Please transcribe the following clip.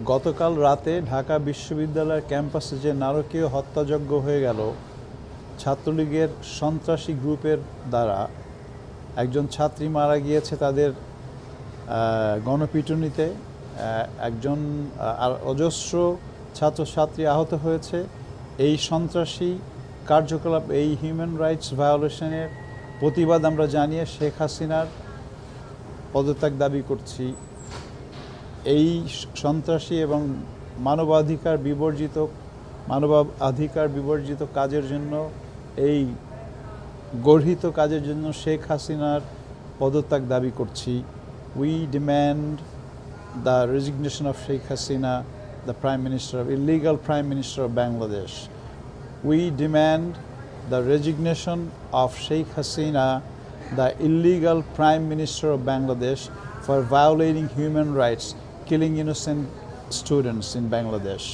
গতকাল রাতে ঢাকা বিশ্ববিদ্যালয়ের ক্যাম্পাসে যে নারকীয় হত্যাযজ্ঞ হয়ে গেল ছাত্রলীগের সন্ত্রাসী গ্রুপের দ্বারা, একজন ছাত্রী মারা গিয়েছে তাদের গণপিটুনিতে, একজন অজস্র ছাত্রছাত্রী আহত হয়েছে। এই সন্ত্রাসী কার্যকলাপ, এই হিউম্যান রাইটস ভায়োলেশনের প্রতিবাদ আমরা জানিয়ে শেখ হাসিনার পদত্যাগ দাবি করছি। এই সন্ত্রাসী এবং মানবাধিকার বিবর্জিত কাজের জন্য, এই গর্হিত কাজের জন্য শেখ হাসিনার পদত্যাগ দাবি করছি। We demand the resignation of Sheikh Hasina, the illegal Prime Minister of Bangladesh. We demand the resignation of Sheikh Hasina, the illegal Prime Minister of Bangladesh, for violating human rights, killing innocent students in Bangladesh.